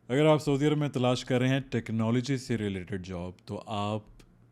اگر آپ سعودی عرب میں تلاش کر رہے ہیں ٹیکنالوجی سے ریلیٹڈ جاب تو آپ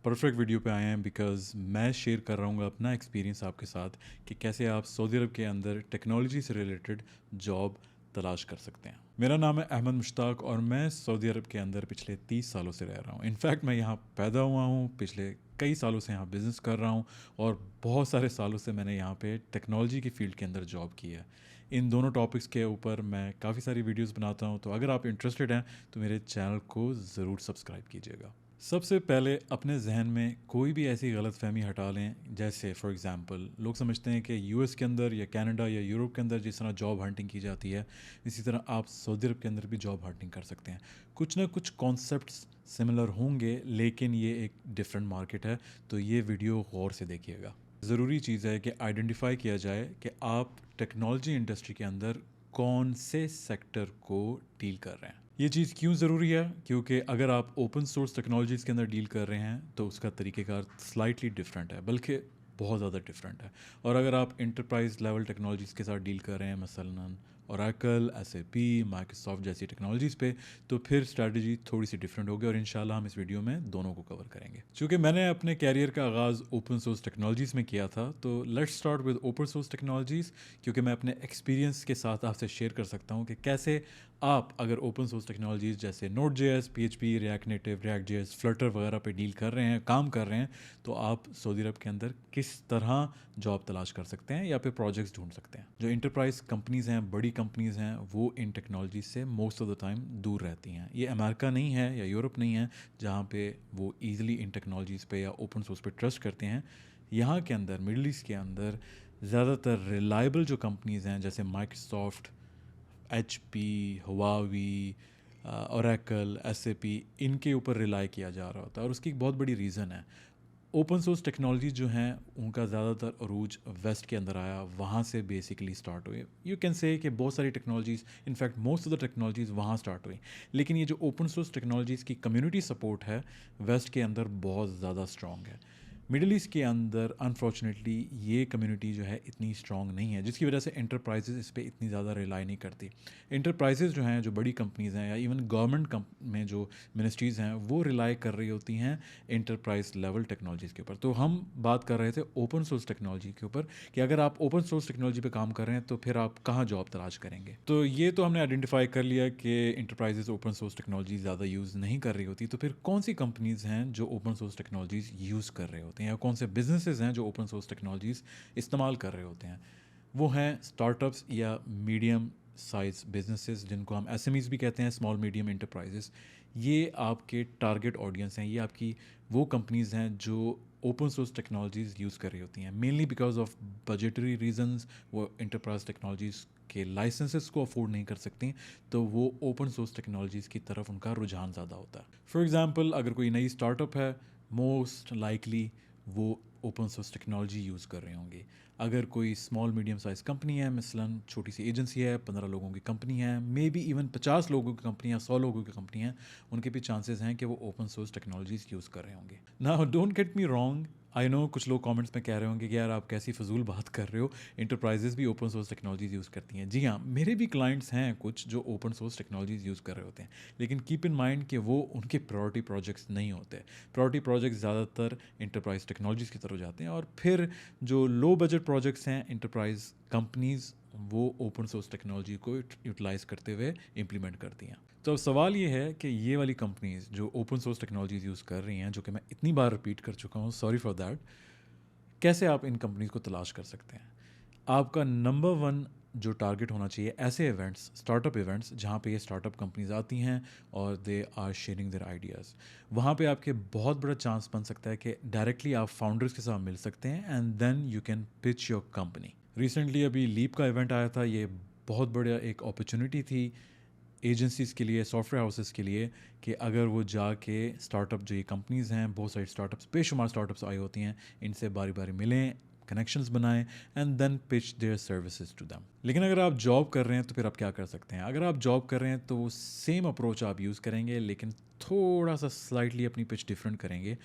پرفیکٹ ویڈیو پہ آئے ہیں، بیکاز میں شیئر کر رہا ہوں اپنا ایکسپیرینس آپ کے ساتھ کہ کیسے آپ سعودی عرب کے اندر ٹیکنالوجی سے ریلیٹڈ جاب تلاش کر سکتے ہیں۔ میرا نام ہے احمد مشتاق اور میں سعودی عرب کے اندر پچھلے 30 سالوں سے رہ رہا ہوں۔ انفیکٹ میں یہاں پیدا ہوا ہوں، پچھلے کئی سالوں سے یہاں بزنس کر رہا ہوں اور بہت سارے سالوں سے میں نے یہاں پہ ٹیکنالوجی کی فیلڈ کے اندر جاب کی ہے۔ ان دونوں ٹاپکس کے اوپر میں کافی ساری ویڈیوز بناتا ہوں، تو اگر آپ انٹرسٹڈ ہیں تو میرے چینل کو ضرور سبسکرائب کیجیے گا۔ سب سے پہلے اپنے ذہن میں کوئی بھی ایسی غلط فہمی ہٹا لیں، جیسے فار ایگزامپل لوگ سمجھتے ہیں کہ یو ایس کے اندر یا کینیڈا یا یورپ کے اندر جس طرح جاب ہنٹنگ کی جاتی ہے، اسی طرح آپ سعودی عرب کے اندر بھی جاب ہنٹنگ کر سکتے ہیں۔ کچھ نہ کچھ کانسیپٹس سملر ہوں گے، لیکن یہ ایک ڈفرینٹ مارکیٹ ہے، تو یہ ویڈیو غور سے دیکھیے گا۔ ضروری چیز ہے کہ آئیڈینٹیفائی کیا جائے کہ آپ ٹیکنالوجی انڈسٹری کے اندر کون سے سیکٹر کو ڈیل کر رہے ہیں۔ یہ چیز کیوں ضروری ہے؟ کیونکہ اگر آپ اوپن سورس ٹیکنالوجیز کے اندر ڈیل کر رہے ہیں تو اس کا طریقہ کار سلائٹلی ڈفرینٹ ہے، بلکہ بہت زیادہ ڈفرینٹ ہے۔ اور اگر آپ انٹرپرائز لیول ٹیکنالوجیز کے ساتھ ڈیل کر رہے ہیں، مثلاً Oracle, S A P, Microsoft جیسی ٹیکنالوجیز پہ، تو پھر اسٹریٹجی تھوڑی سی ڈفرینٹ ہوگی، اور انشاءاللہ ہم اس ویڈیو میں دونوں کو کور کریں گے۔ چونکہ میں نے اپنے کیریئر کا آغاز اوپن سورس ٹیکنالوجیز میں کیا تھا، تو let's start with open source technologies, کیونکہ میں اپنے ایکسپیرینس کے ساتھ آپ سے شیئر کر سکتا ہوں کہ کیسے آپ اگر اوپن سورس ٹیکنالوجیز جیسے node J S, P H P, react native, react J S, flutter وغیرہ پہ ڈیل کر رہے ہیں، کام کر رہے ہیں، تو آپ سعودی عرب کے اندر کس طرح جاب تلاش کر سکتے ہیں یا پھر پروجیکٹس ڈھونڈ سکتے ہیں۔ جو انٹرپرائز کمپنیز ہیں، بڑی کمپنیز ہیں، وہ ان ٹیکنالوجیز سے موسٹ آف دا ٹائم دور رہتی ہیں۔ یہ امریکہ نہیں ہے یا یورپ نہیں ہے جہاں پہ وہ ایزلی ان ٹیکنالوجیز پہ یا اوپن سورس پہ ٹرسٹ کرتے ہیں۔ یہاں کے اندر مڈل ایسٹ کے اندر زیادہ تر ریلائبل جو کمپنیز ہیں، جیسے Microsoft, H P, Huawei, Oracle, S A P, ان کے اوپر ریلائی کیا جا رہا ہوتا ہے، اور اس کی ایک بہت بڑی ریزن ہے۔ اوپن سورس ٹیکنالوجی جو ہیں ان کا زیادہ تر عروج ویسٹ کے اندر آیا، وہاں سے بیسکلی اسٹارٹ ہوئے۔ یو کین سے کہ بہت ساری technologies, in fact most of the technologies وہاں اسٹارٹ ہوئی، لیکن یہ جو اوپن سورس ٹیکنالوجیز کی کمیونٹی سپورٹ ہے ویسٹ کے اندر بہت زیادہ اسٹرانگ ہے۔ مڈل ایسٹ کے اندر انفارچونیٹلی یہ کمیونٹی جو ہے اتنی اسٹرانگ نہیں ہے، جس کی وجہ سے انٹرپرائزز اس پہ اتنی زیادہ ریلائی نہیں کرتی۔ انٹرپرائزز جو ہیں، جو بڑی کمپنیز ہیں، یا ایون گورنمنٹ میں جو منسٹریز ہیں، وہ ریلائی کر رہی ہوتی ہیں انٹرپرائز لیول ٹیکنالوجیز کے اوپر۔ تو ہم بات کر رہے تھے اوپن سورس ٹیکنالوجی کے اوپر کہ اگر آپ اوپن سورس ٹیکنالوجی پہ کام کر رہے ہیں تو پھر آپ کہاں جاب تلاش کریں گے۔ تو یہ تو ہم نے آئیڈینٹیفائی کر لیا کہ انٹرپرائزز اوپن سورس ٹیکنالوجی زیادہ یوز نہیں کر رہی ہوتی، تو پھر کون سی کمپنیز ہیں جو اوپن سورس ٹیکنالوجیز یوز کر رہے ہوتے ہیں، یا کون سے بزنسز ہیں جو اوپن سورس ٹیکنالوجیز استعمال کر رہے ہوتے ہیں؟ وہ ہیں اسٹارٹ اپس یا میڈیم سائز بزنسز، جن کو ہم ایس ایم ایز بھی کہتے ہیں، اسمال میڈیم انٹرپرائزز۔ یہ آپ کے ٹارگیٹ آڈینس ہیں، یہ آپ کی وہ کمپنیز ہیں جو اوپن سورس ٹیکنالوجیز یوز کر رہی ہوتی ہیں، مینلی بیکاز آف بجٹری ریزنز۔ وہ انٹرپرائز ٹیکنالوجیز کے لائسنسز کو افورڈ نہیں کر سکتی، تو وہ اوپن سورس ٹیکنالوجیز کی طرف ان کا رجحان زیادہ ہوتا ہے۔ فار ایگزامپل اگر کوئی نئی اسٹارٹ اپ ہے، موسٹ لائکلی وہ اوپن سورس ٹیکنالوجی یوز کر رہے ہوں گے۔ اگر کوئی اسمال میڈیم سائز کمپنی ہے، مثلاً چھوٹی سی ایجنسی ہے، 15 لوگوں کی کمپنی ہے، مے بی ایون 50 لوگوں کی کمپنی ہے، 100 لوگوں کی کمپنی ہے، ان کے بھی چانسز ہیں کہ وہ اوپن سورس ٹیکنالوجیز یوز کر رہے ہوں گے۔ Now don't get me wrong, I know کچھ لوگ کامنٹس میں کہہ رہے ہوں گے کہ یار آپ کیسی فضول بات کر رہے ہو، انٹرپرائزز بھی اوپن سورس ٹیکنالوجیز یوز کرتی ہیں۔ جی ہاں، میرے بھی کلائنٹس ہیں کچھ جو اوپن سورس ٹیکنالوجیز یوز کر رہے ہوتے ہیں، لیکن کیپ ان مائنڈ کہ وہ ان کے پرائورٹی پروجیکٹس نہیں ہوتے۔ پرائورٹی پروجیکٹس زیادہ تر انٹرپرائز ٹیکنالوجیز کی طرف جاتے ہیں، اور پھر جو لو بجٹ پروجیکٹس ہیں، انٹرپرائز کمپنیز وہ اوپن سورس ٹیکنالوجی کو یوٹیلائز کرتے ہوئے امپلیمنٹ کرتی ہیں۔ تو اب سوال یہ ہے کہ یہ والی کمپنیز جو اوپن سورس ٹیکنالوجیز یوز کر رہی ہیں، جو کہ میں اتنی بار ریپیٹ کر چکا ہوں، سوری فار دیٹ، کیسے آپ ان کمپنیز کو تلاش کر سکتے ہیں؟ آپ کا نمبر ون جو ٹارگٹ ہونا چاہیے ایسے ایونٹس، اسٹارٹ اپ ایونٹس، جہاں پہ یہ اسٹارٹ اپ کمپنیز آتی ہیں اور they are sharing their ideas. وہاں پہ آپ کے بہت بڑا چانس بن سکتا ہے کہ ڈائریکٹلی آپ فاؤنڈرس کے ساتھ مل سکتے ہیں، and then you can pitch your company. Recently ابھی لیپ کا ایونٹ آیا تھا، یہ بہت بڑا ایک اپرچونیٹی تھی ایجنسیز کے لیے، سافٹ ویئر ہاؤسز کے لیے، کہ اگر وہ جا کے اسٹارٹ اپ جو یہ کمپنیز ہیں، بہت ساری اسٹارٹ اپس، بے شمار اسٹارٹ اپس آئی ہوتی ہیں، ان سے باری باری ملیں، کنیکشنز بنائیں، and then pitch their services to them. لیکن اگر آپ جاب کر رہے ہیں تو پھر آپ کیا کر سکتے ہیں؟ اگر آپ جاب کر رہے ہیں تو وہ سیم اپروچ آپ یوز کریں گے، لیکن تھوڑا سا سلائٹلی اپنی پچ ڈفرینٹ کریں گے۔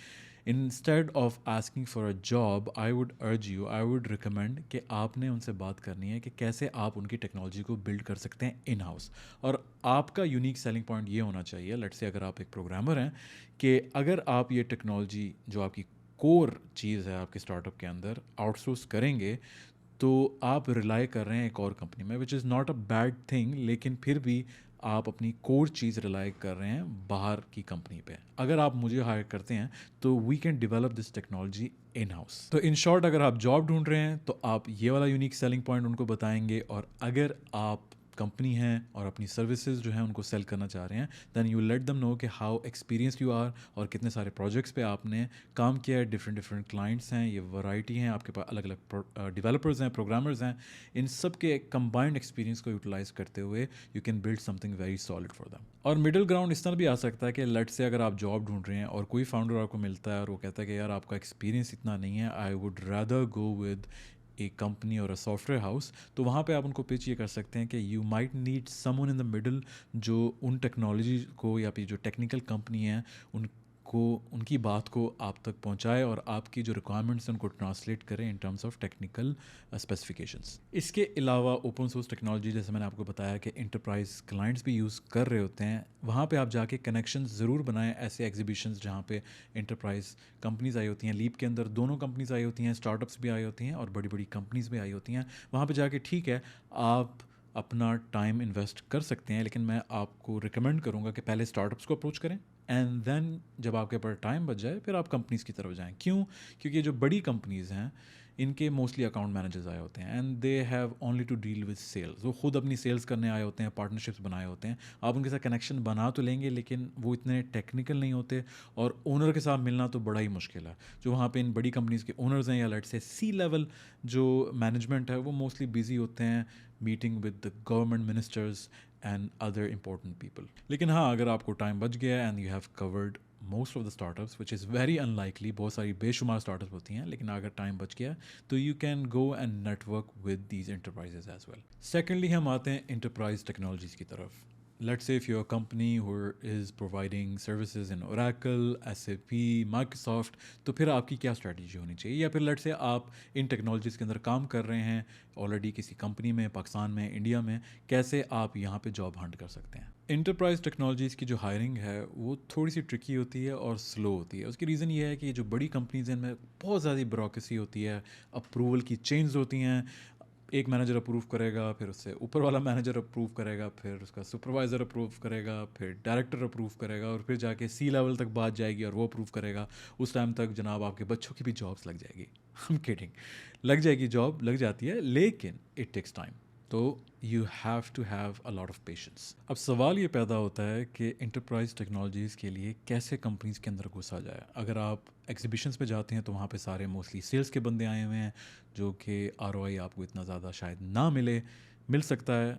Instead of asking for a job I would urge you, I would recommend کہ آپ نے ان سے بات کرنی ہے کہ کیسے آپ ان کی ٹیکنالوجی کو بلڈ کر سکتے ہیں ان ہاؤس. اور آپ کا یونیک سیلنگ پوائنٹ یہ ہونا چاہیے، لیٹس سے اگر آپ ایک پروگرامر ہیں، کہ اگر آپ یہ ٹیکنالوجی جو آپ کی کور چیز ہے آپ کے اسٹارٹ اپ کے اندر آؤٹ سورس کریں گے، تو آپ ریلائی کر رہے ہیں ایک اور کمپنی میں، which is not a bad thing, لیکن پھر بھی آپ اپنی کور چیز ریلائی کر رہے ہیں باہر کی کمپنی پہ. اگر آپ مجھے ہائر کرتے ہیں تو we can develop this technology in house. تو ان شارٹ اگر آپ جاب ڈھونڈ رہے ہیں تو آپ یہ والا یونیک سیلنگ پوائنٹ ان کو بتائیں گے، اور اگر آپ کمپنی ہیں اور اپنی سروسز جو ہیں ان کو سیل کرنا چاہ رہے ہیں، دین یو لیٹ دم نو کہ ہاؤ ایکسپیرینس یو آر، اور کتنے سارے پروجیکٹس پہ آپ نے کام کیا ہے. ڈفرینٹ کلائنٹس ہیں، یہ ورائٹی ہیں آپ کے پاس، الگ الگ ڈیولپرز ہیں، پروگرامرز ہیں. ان سب کے کمبائنڈ ایکسپیرینس کو یوٹیلائز کرتے ہوئے you can build some thing very solid for them. اور مڈل گراؤنڈ اس طرح بھی آ سکتا ہے کہ لیٹ سے اگر آپ جاب ڈھونڈ رہے ہیں اور کوئی فاؤنڈر آپ کو ملتا ہے اور وہ کہتا ہے کہ یار آپ کا ایکسپیرینس اتنا نہیں ہے، I would rather go with a company اور اے سافٹ ویئر ہاؤس. تو وہاں پہ آپ ان کو پچ یہ کر سکتے ہیں کہ you might need some one in the middle, جو ان ٹیکنالوجی کو یا پھر جو ٹیکنیکل کمپنی ہیں ان کو، ان کی بات کو آپ تک پہنچائے اور آپ کی جو ریکوائرمنٹس ہیں ان کو ٹرانسلیٹ کریں in terms of technical specifications. اس کے علاوہ اوپن سورس ٹیکنالوجی جیسے میں نے آپ کو بتایا کہ انٹرپرائز کلائنٹس بھی یوز کر رہے ہوتے ہیں، وہاں پہ آپ جا کے کنیکشنز ضرور بنائیں. ایسے ایگزیبیشنز جہاں پہ انٹرپرائز کمپنیز آئی ہوتی ہیں، لیپ کے اندر دونوں کمپنیز آئی ہوتی ہیں، اسٹارٹ اپس بھی آئی ہوتی ہیں اور بڑی بڑی کمپنیز بھی آئی ہوتی ہیں. وہاں پہ جا کے ٹھیک ہے آپ اپنا ٹائم انویسٹ کر سکتے ہیں، لیکن میں آپ کو ریکمینڈ کروں گا کہ پہلے اسٹارٹ اپس کو اپروچ کریں، اینڈ دین جب آپ کے پاس ٹائم بچ جائے پھر آپ کمپنیز کی طرف جائیں. کیوں؟ کیونکہ جو بڑی کمپنیز ہیں ان کے موسٹلی اکاؤنٹ مینیجرز آئے ہوتے ہیں، and they have only to deal with sales. وہ خود اپنی سیلز کرنے آئے ہوتے ہیں، پارٹنرشپس بنائے ہوتے ہیں. آپ ان کے ساتھ کنیکشن بنا تو لیں گے لیکن وہ اتنے ٹیکنیکل نہیں ہوتے، اور اونر کے ساتھ ملنا تو بڑا ہی مشکل ہے. جو وہاں پہ ان بڑی کمپنیز کے اونرز ہیں یا لیٹ سے سی لیول جو مینجمنٹ ہے، وہ موسٹلی بزی ہوتے ہیں meeting with the government ministers and other important people. لیکن ہاں اگر آپ کو ٹائم بچ گیا and you have covered most of the start ups which is very in likely, بہت ساری بے شمار اسٹارٹ اپس ہوتی ہیں، لیکن اگر ٹائم بچ گیا تو you can go and network with these enterprises as well. Secondly ہم آتے ہیں انٹرپرائز ٹیکنالوجیز کی طرف. Let's say if you're a company who is providing services in Oracle, SAP, Microsoft, تو پھر آپ کی کیا اسٹریٹجی ہونی چاہیے؟ یا پھر لیٹ سے آپ ان ٹیکنالوجیز کے اندر کام کر رہے ہیں آلریڈی کسی کمپنی میں، پاکستان میں، انڈیا میں، کیسے آپ یہاں پہ جاب ہنٹ کر سکتے ہیں؟ انٹرپرائز ٹیکنالوجیز کی جو ہائرنگ ہے وہ تھوڑی سی ٹرکی ہوتی ہے اور سلو ہوتی ہے. اس کی ریزن یہ ہے کہ جو بڑی کمپنیز ہیں ان میں بہت زیادہ بیوروکریسی ہوتی ہے، اپروول کی چینز ہوتی ہیں. ایک مینیجر اپروو کرے گا، پھر اس سے اوپر والا مینیجر اپروو کرے گا، پھر اس کا سپروائزر اپروو کرے گا، پھر ڈائریکٹر اپروو کرے گا، اور پھر جا کے سی لیول تک بات جائے گی اور وہ اپروو کرے گا. اس ٹائم تک جناب آپ کے بچوں کی بھی جابس لگ جائے گی. ہم کیڈنگ، لگ جائے گی، جاب لگ جاتی ہے، لیکن اٹ ٹیکس ٹائم. تو you have to have a lot of patience. اب سوال یہ پیدا ہوتا ہے کہ انٹرپرائز ٹیکنالوجیز کے لیے کیسے کمپنیز کے اندر گھسا جائے. اگر آپ ایگزیبیشنس پہ جاتے ہیں تو وہاں پہ سارے موسٹلی سیلس کے بندے آئے ہوئے ہیں، جو کہ ROI آپ کو اتنا زیادہ شاید نہ مل سکتا ہے،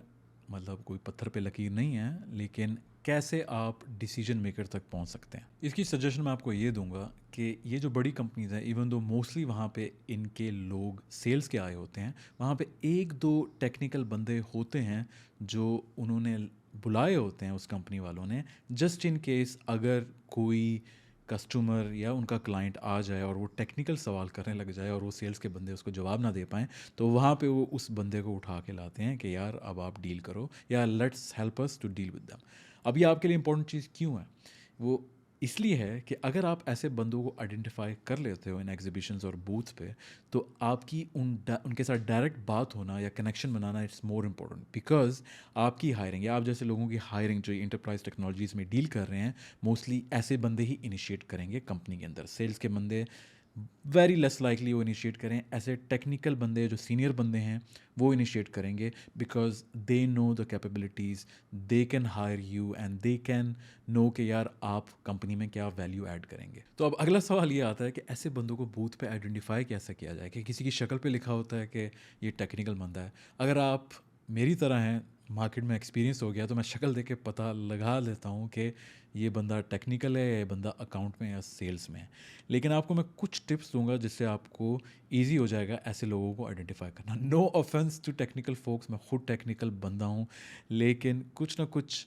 مطلب کوئی پتھر پہ لکیر نہیں ہے، لیکن کیسے آپ ڈیسیجن میکر تک پہنچ سکتے ہیں. اس کی سجیشن میں آپ کو یہ دوں گا کہ یہ جو بڑی کمپنیز ہیں، ایون دو موسٹلی وہاں پہ ان کے لوگ سیلس کے آئے ہوتے ہیں، وہاں پہ ایک دو ٹیکنیکل بندے ہوتے ہیں جو انہوں نے بلائے ہوتے ہیں اس کمپنی والوں نے، جسٹ ان کیس اگر کوئی کسٹمر یا ان کا کلائنٹ آ جائے اور وہ ٹیکنیکل سوال کرنے لگ جائے اور وہ سیلس کے بندے اس کو جواب نہ دے پائیں، تو وہاں پہ وہ اس بندے کو اٹھا کے لاتے ہیں کہ یار اب آپ ڈیل کرو، یا let's help us to deal with them. اب یہ آپ کے لیے امپورٹنٹ چیز کیوں ہے؟ وہ اس لیے ہے کہ اگر آپ ایسے بندوں کو آئیڈینٹیفائی کر لیتے ہو ان ایگزیبیشنز اور بوتھس پہ، تو آپ کی ان کے ساتھ ڈائریکٹ بات ہونا یا کنیکشن بنانا اٹس مور امپورٹنٹ، بیکاز آپ کی ہائرنگ یا آپ جیسے لوگوں کی ہائرنگ جو انٹرپرائز ٹیکنالوجیز میں ڈیل کر رہے ہیں، موسٹلی ایسے بندے ہی انیشیٹ کریں گے کمپنی کے اندر. سیلس کے بندے ویری لیس لائکلی وہ انیشیٹ کریں. ایسے ٹیکنیکل بندے جو سینئر بندے ہیں وہ انیشیٹ کریں گے، because they know the capabilities, they can hire you and they can know کہ یار آپ کمپنی میں کیا ویلیو ایڈ کریں گے. تو اب اگلا سوال یہ آتا ہے کہ ایسے بندوں کو بوتھ پہ آئیڈینٹیفائی کیسے کیا جائے؟ کہ کسی کی شکل پہ لکھا ہوتا ہے کہ یہ ٹیکنیکل بندہ ہے. اگر آپ میری طرح ہیں، مارکیٹ میں ایکسپیرینس ہو گیا، تو میں شکل دیکھ کے پتہ لگا لیتا ہوں کہ یہ بندہ ٹیکنیکل ہے یا یہ بندہ اکاؤنٹ میں یا سیلس میں ہے. لیکن آپ کو میں کچھ ٹپس دوں گا جس سے آپ کو ایزی ہو جائے گا ایسے لوگوں کو آئیڈینٹیفائی کرنا. نو آفینس ٹو ٹیکنیکل فوکس، میں خود ٹیکنیکل بندہ ہوں، لیکن کچھ نہ کچھ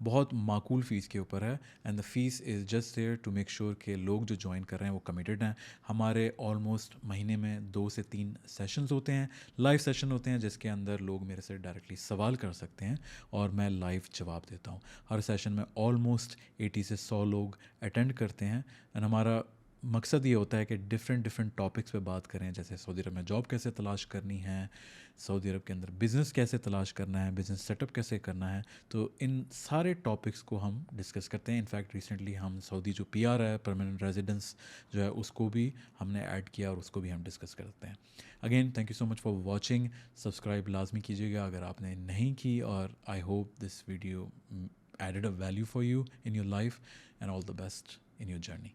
بہت معقول فیس کے اوپر ہے، and the fee is just there to make sure کہ لوگ جو جوائن کر رہے ہیں وہ کمیٹیڈ ہیں. ہمارے آلموسٹ مہینے میں 2 سے 3 سیشنز ہوتے ہیں، لائیو سیشن ہوتے ہیں جس کے اندر لوگ میرے سے ڈائریکٹلی سوال کر سکتے ہیں اور میں لائیو جواب دیتا ہوں. ہر سیشن میں آلموسٹ 80 سے 100 لوگ اٹینڈ کرتے ہیں، اینڈ ہمارا مقصد یہ ہوتا ہے کہ ڈفرینٹ ٹاپکس پہ بات کریں، جیسے سعودی عرب میں جاب کیسے تلاش کرنی ہے، سعودی عرب کے اندر بزنس کیسے تلاش کرنا ہے، بزنس سیٹ اپ کیسے کرنا ہے. تو ان سارے ٹاپکس کو ہم ڈسکس کرتے ہیں. انفیکٹ ریسنٹلی ہم سعودی جو پی آر ہے، پرماننٹ ریزیڈنس جو ہے، اس کو بھی ہم نے ایڈ کیا اور اس کو بھی ہم ڈسکس کرتے ہیں. Again thank you so much for watching. Subscribe لازمی کیجیے گا اگر آپ نے نہیں کی، اور I hope this video added a value for you in your life, and all the best in your journey.